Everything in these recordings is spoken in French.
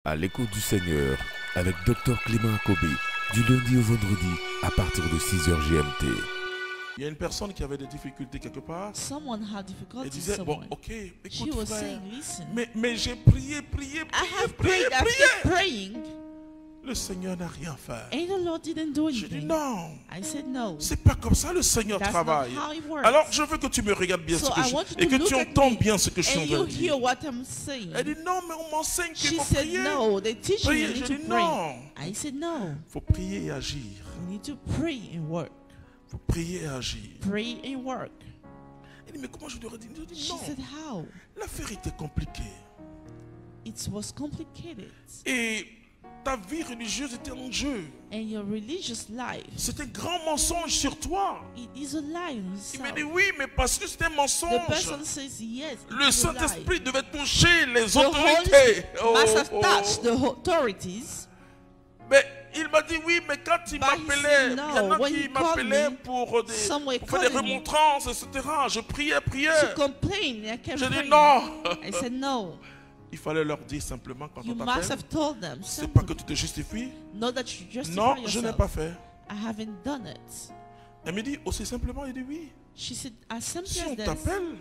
À l'écoute du Seigneur, avec Dr Clément Akobé, du lundi au vendredi, à partir de 6h GMT. Il y a une personne qui avait des difficultés quelque part. Someone had Elle difficulties disait, bon, somewhere. ok, She écoute was frère, saying, listen, mais j'ai prié. I have prayed after praying, Le Seigneur n'a rien fait. and the Lord didn't do Je dis anything. non, I said no. c'est pas comme ça le Seigneur That's travaille. not how it works. Alors je veux que tu me regardes bien So ce que I je want you et to que look tu at entends me, bien ce que je suis en and train you de hear dire. what I'm saying. Elle dit non, mais on m'enseigne qu'il She faut said prier. no. They teach you Prier. need Je to dis pray. non. I said no. Il faut prier et agir. You need to pray and work. Il faut prier et agir. Pray and work. Elle dit mais comment je devrais dire? Je dis She non. said how? L'affaire était compliquée. It was complicated. Et ta vie religieuse était en jeu. And your religious life, C'est un grand mensonge sur toi. it is a lie in Il me itself. dit oui, mais parce que c'est un The mensonge. person says yes. it Le is a lie. Saint-Esprit devait toucher les The Holy autorités. Spirit must have touched the authorities. Mais il m'a dit oui, mais quand il But he m'appelait, said il no. y en a When qui he called m'appelaient me, pour some were faire des calling me. remontrances, etc. Je priais. To complain, I kept Je dis praying. non. I said no. Il fallait leur dire simplement quand You on must t'appelle, have told them. c'est pas que tu te justifies. Not that you justify Non, yourself. je n'ai pas fait. I haven't done it. Elle me dit aussi simplement, il dit oui. She said, as simple Si as on this. t'appelle,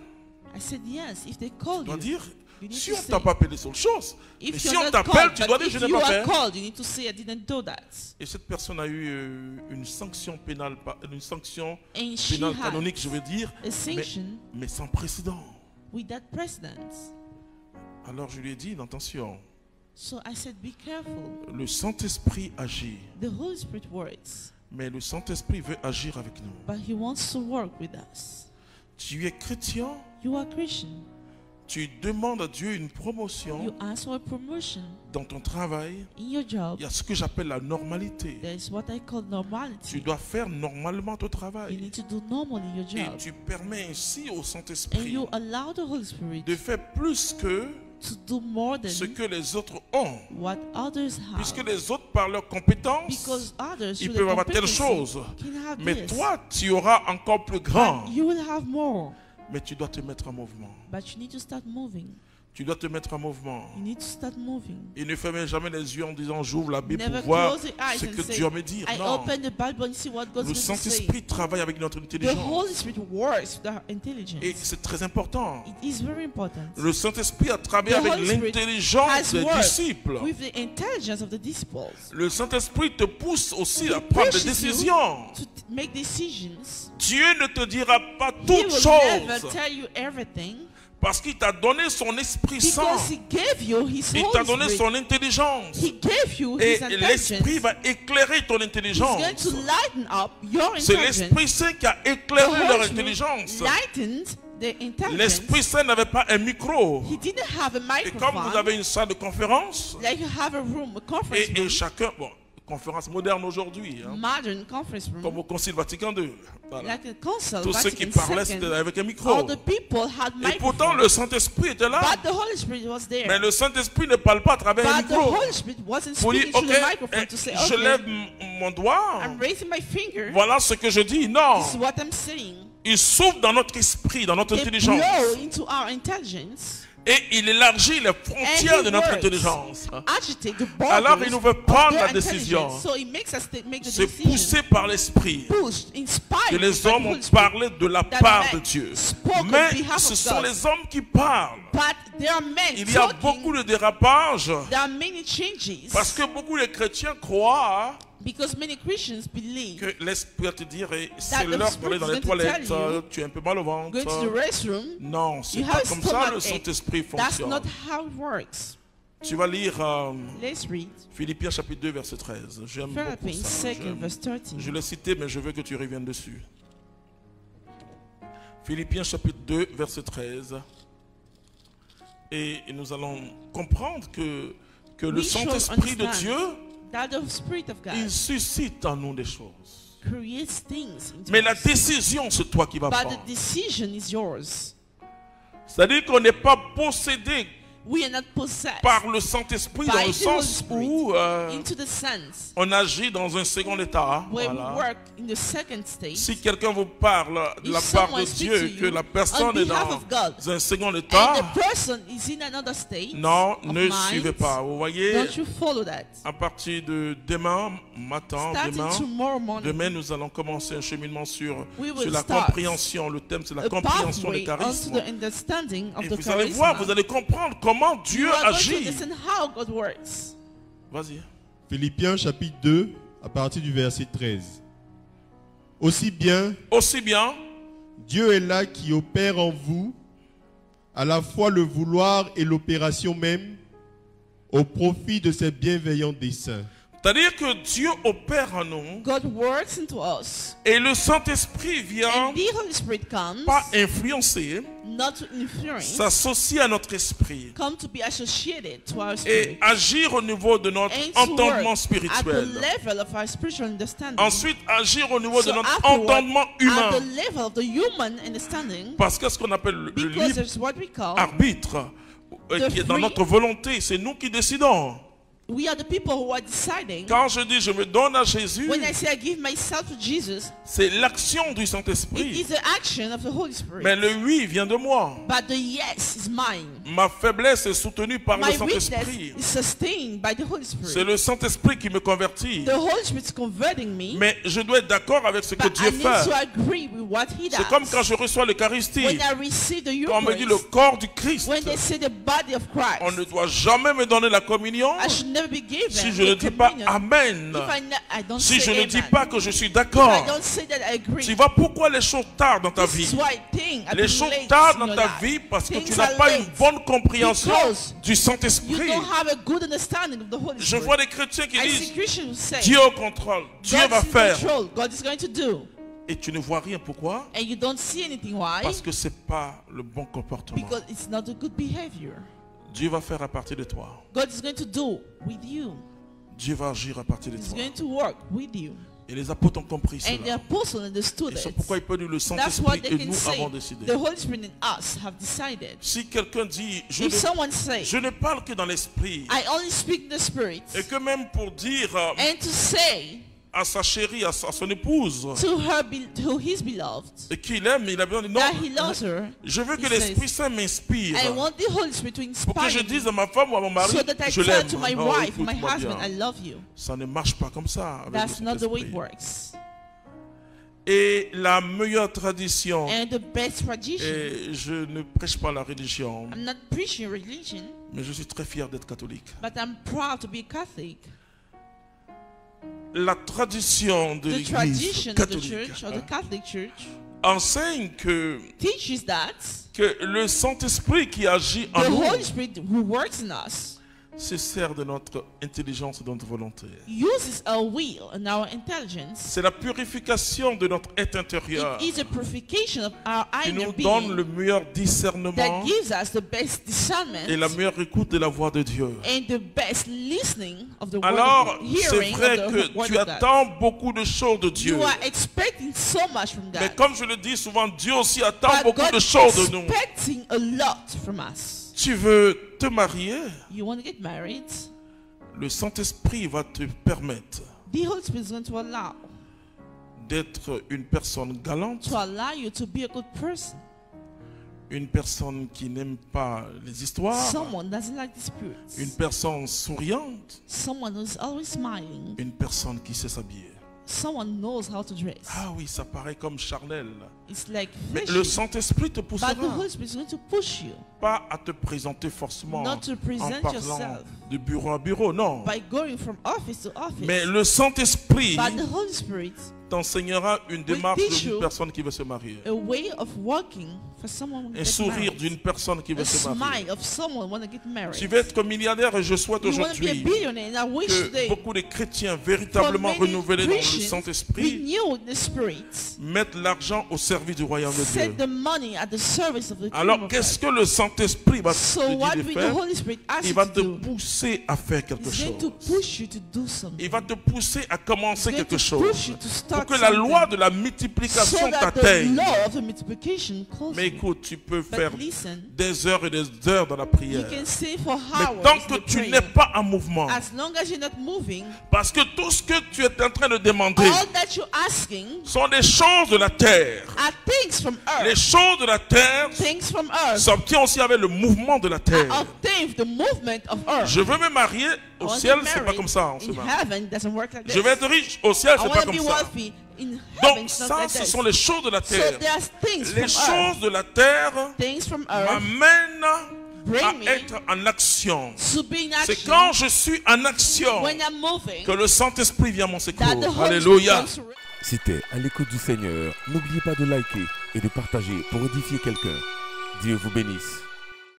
I said yes. If they tu call dois you, dire, you need si to on say. t'a pas appelé sur le chose, mais If si you're on not t'appelle, called, tu dois but dire je if n'ai you pas are fait. called, you need to say I didn't do that. Et cette personne a eu une sanction pénale, une sanction And she pénale had canonique, je veux dire, a sanction mais sans précédent. with that precedent. Alors je lui ai dit, attention, So I said, be careful. le Saint-Esprit agit, The Holy Spirit works, mais le Saint-Esprit veut agir avec nous. but He wants to work with us. Tu es chrétien, You are Christian. tu demandes à Dieu une You promotion ask for a promotion dans ton travail. in your job. Il y a ce que j'appelle la normalité. There is what I call Tu normality. dois faire normalement ton You travail. need to do normally your Et job. tu permets ainsi au And Saint-Esprit you allow the Holy Spirit de faire plus que to do more than ce que les autres ont. what others Puisque have. les autres, par leur compétence, Because others, ils through peuvent their avoir telle competency, chose. can have Mais this. toi, tu auras encore plus grand. But you will have more. Mais tu dois te mettre en mouvement. But you need to start moving. Tu dois te mettre en mouvement. You need to start moving. Et ne fermez jamais les yeux en disant j'ouvre la Bible Never pour voir close your eyes ce and que say, Dieu va me dire. I Non. open the Bible and see what God's Le going to say. Saint-Esprit travaille avec notre The intelligence. Holy Spirit works with our intelligence. Et c'est très important. It is very important. Le Saint-Esprit a travaillé The avec Holy Spirit l'intelligence has des worked disciples. with the intelligence of the disciples. Le Saint-Esprit te pousse aussi He à prendre des pushes you décisions. to make decisions. Dieu ne te dira pas He toutes will never choses tell you everything parce qu'il t'a donné son Esprit Saint. because He gave you His Il t'a Holy donné Spirit. son intelligence. He gave you Et His l'Esprit intelligence. va éclairer ton He's going intelligence. to lighten up your C'est intelligence. l'Esprit Saint qui a The éclairé leur Holy Spirit intelligence. lightened the intelligence. L'Esprit Saint n'avait pas un micro. He didn't have a Et comme vous microphone. avez une salle de conférence, Like you have a room, a conference et room, chacun, bon, conférence moderne aujourd'hui, hein, modern conference room, comme au Concile Vatican II. Voilà. like a council, Tous ceux qui Vatican parlaient, II. c'était avec un All micro. the people had Et pourtant, microphones, le Saint-Esprit était là. but the Holy Spirit was there. Mais le Saint-Esprit ne parle pas à travers un But the micro. Holy Spirit wasn't Pour dire, speaking ok, through the microphone to say, je okay, lève mon doigt. I'm raising my finger. Voilà ce que je dis. Non. This is what I'm saying. Il souffle dans notre esprit, dans notre They intelligence. blow into our intelligence. Et il élargit les frontières de notre intelligence. Agitate the borders Alors il nous veut prendre of their la décision. intelligence. So it makes us make the C'est decision. poussé par l'esprit Pushed, inspired que les by the hommes ont Holy Spirit. parlé de la that part men de Dieu. spoke on Mais behalf ce of sont God. les hommes qui parlent. But there are men Il y a talking. beaucoup de dérapages There are many changes. parce que beaucoup de chrétiens croient Because many Christians believe que l'esprit va te dire c'est That the l'heure Spirit d'aller dans is les going to toilettes, tell you, tu as un peu mal au ventre. going to the restroom. Non, c'est You pas have comme ça stomach le ache. Saint-Esprit That's fonctionne. not how it works. Tu vas lire Let's read Philippiens chapitre 2 verset 13. J'aime beaucoup Philippians ça. 2 verse 13. Je l'ai cité mais je veux que tu reviennes dessus. Philippiens chapitre 2 verset 13. Et nous allons comprendre que le We shall Saint-Esprit de understand Dieu, that the Spirit of God il suscite en nous des choses. creates things into Mais la us. décision, c'est toi qui vas But prendre. the decision is yours. C'est-à-dire qu'on n'est pas possédé We are not possessed par le Saint-Esprit dans by le the Holy sens Spirit où into the sense on agit dans un second état. where Voilà. we work in the second state. Si quelqu'un vous parle de If la part de someone speaks Dieu, to que you la personne on est behalf dans of God, un second and état, the person is in another state non, of ne mind, suivez pas. Vous voyez, don't you follow that. à partir de demain matin, Starting tomorrow morning, demain, nous allons commencer un cheminement sur we will la start compréhension. Le thème, c'est la a compréhension des pathway onto charismes. the understanding of Et the vous allez voir, charisma. vous allez comprendre comment Dieu You are going to agit. understand how God works. Vas-y. Philippiens chapitre 2, à partir du verset 13. Aussi bien, Dieu est là qui opère en vous à la fois le vouloir et l'opération même au profit de ses bienveillants desseins. c'est-à-dire que Dieu opère en nous God works into us, et le Saint-Esprit vient and the Holy Spirit comes pas influencer, not to influence, s'associer à notre esprit come to be associated to our et spirit, agir au niveau de notre and to work entendement at the spirituel. level of our spiritual understanding. Ensuite, agir au niveau de So notre afterward, entendement at humain. the level of the human understanding, Parce que ce qu'on appelle le because libre there's what we call, arbitre, the qui est dans free- notre volonté, c'est nous qui décidons. we are the people who are deciding. Quand je dis je me donne à Jésus, When I say I give myself to Jesus, c'est l'action du it Saint-Esprit. is the action of the Holy Spirit. Mais le oui vient de moi. But the yes is mine. Ma faiblesse est soutenue par le My weakness Saint-Esprit. is sustained by the Holy C'est Spirit. le Saint-Esprit qui me convertit. The Holy Spirit is converting me, Mais je dois être d'accord avec ce que but Dieu I need to fait. agree with what He C'est comme quand does. je reçois l'Eucharistie. When I receive the Quand on me dit le Eucharist, corps du Christ, when they say the body of on ne Christ, doit jamais me donner la communion I should never be given si je ne the dis pas communion Amen. if I don't Si je say ne dis amen. pas que je suis If I d'accord. don't say that I agree. Tu vois pourquoi les choses tardent dans ta This vie? is why I think I've Les been choses late tardent in dans your ta life. vie parce que tu Things n'as are pas une late bonne compréhension because du You Saint-Esprit. don't have a good understanding of the Holy Je Spirit. vois des chrétiens qui I see disent Christians who say, Dieu au contrôle, Dieu va God's in faire. control, God is going to do. Et tu ne vois rien. Pourquoi? And you don't see anything. Why? Parce que ce n'est pas le bon comportement. Because it's not a good behavior. Dieu va faire à partir de toi. God is going to do with you. Dieu va agir à partir de He's toi. going to work with you. Et les apôtres ont compris And the cela. apostle understood Et c'est it. pourquoi il peut dire le That's what Saint-Esprit they et can nous say. avons décidé. The Holy Spirit and us have decided. Si quelqu'un dit If someone says, je ne parle que dans l'esprit, I only speak in the Spirit, et que même pour dire and to say à sa chérie, à son épouse, to his beloved et qu'il aime, il a besoin de dire that he non, loves her, je veux que he l'Esprit Saint m'inspire. I want the Holy Spirit to Pour que inspire je me, dise à ma femme ou à mon mari, so that I je tell l'aime. to my Oh, wife, my écoute-moi husband, bien. I love you. Ça ne marche pas comme ça avec That's le not the way it Saint-Esprit. works. Et la meilleure tradition, And the best tradition, et je ne prêche pas la religion, I'm not preaching religion, mais je suis très fier d'être catholique. but I'm proud to be a Catholic. La tradition de The l'Église tradition of the catholique church, or the Catholic Church, enseigne teaches that que le Saint-Esprit qui agit en the nous Holy Spirit who works in us se sert de notre intelligence et de notre volonté. uses our will and our intelligence. C'est la purification de notre être intérieur It is a purification of our qui inner nous donne being le meilleur discernement that gives us the best discernment et la meilleure écoute de la voix de Dieu. and the best listening of the word Alors, of God, c'est hearing vrai of the que word tu of God. attends beaucoup de choses de Dieu. You are expecting so much from Mais God. comme je le dis souvent, Dieu aussi attend But beaucoup God de is choses de nous. expecting a lot from us. Tu veux te marier, You want to get married? le Saint-Esprit va te permettre The Holy Spirit is going to allow d'être une personne galante, you to be a good person. une personne qui n'aime pas les histoires, Someone doesn't like disputes. une personne souriante, Someone who's always smiling. une personne qui sait s'habiller. Someone knows how to dress. Ah oui, ça paraît comme charnel. It's like Mais fleshy. le Saint-Esprit te poussera But the Holy Spirit is going to push you pas à te présenter forcément not to en present parlant yourself de bureau à bureau, non. by going from office to office. Mais le Saint-Esprit But the Holy Spirit, t'enseignera une démarche teach d'une you personne qui veut se marier. a way of walking for someone who Un gets sourire married. d'une personne qui veut A se marier. smile of someone who want to get married. Tu veux être milliardaire et je souhaite You want to be a aujourd'hui billionaire, and I wish que today beaucoup de chrétiens for véritablement many renouvelés dans le Christians Saint-Esprit renewed the Spirit, mettent l'argent au service du royaume de Dieu. set the money at the service of the kingdom Alors of qu'est-ce God. que le Saint-Esprit va So te what dire de will the faire? Holy Spirit ask Il you va to te do? pousser à faire quelque He's going to chose. push you to do something. Il va te pousser à commencer He's going quelque to push chose you to pour start que la loi something. de la So multiplication that the t'atteigne. law of the multiplication calls Mais écoute, tu peux faire But listen, des heures et des heures dans la you prière. can stay for Mais hours tant in que the tu prayer. n'es pas en mouvement, As long as you're not moving, parce que tout ce que tu es en train de demander all that you're asking sont des choses de la terre. are things from Les earth. choses de la terre Things from earth s'obtiennent aussi avec le mouvement de la terre. are obtained the movement of earth. Je veux me marier I au want to ciel, be c'est pas married. comme ça en ce In moment. heaven, it doesn't work like this. Je vais être riche au ciel, I c'est want pas to comme be ça. wealthy. In heaven, Donc it's not ça, like ce this. sont les choses de la So terre. there's things Les from earth. choses de la terre Things from earth m'amènent bring à me être en action. to be in C'est action. quand je suis en action When I'm moving, que le Saint-Esprit vient à mon secours. that the Holy Spirit Alléluia. comes to C'était à l'écoute du Seigneur. N'oubliez pas de liker et de partager pour édifier quelqu'un. Dieu vous bénisse.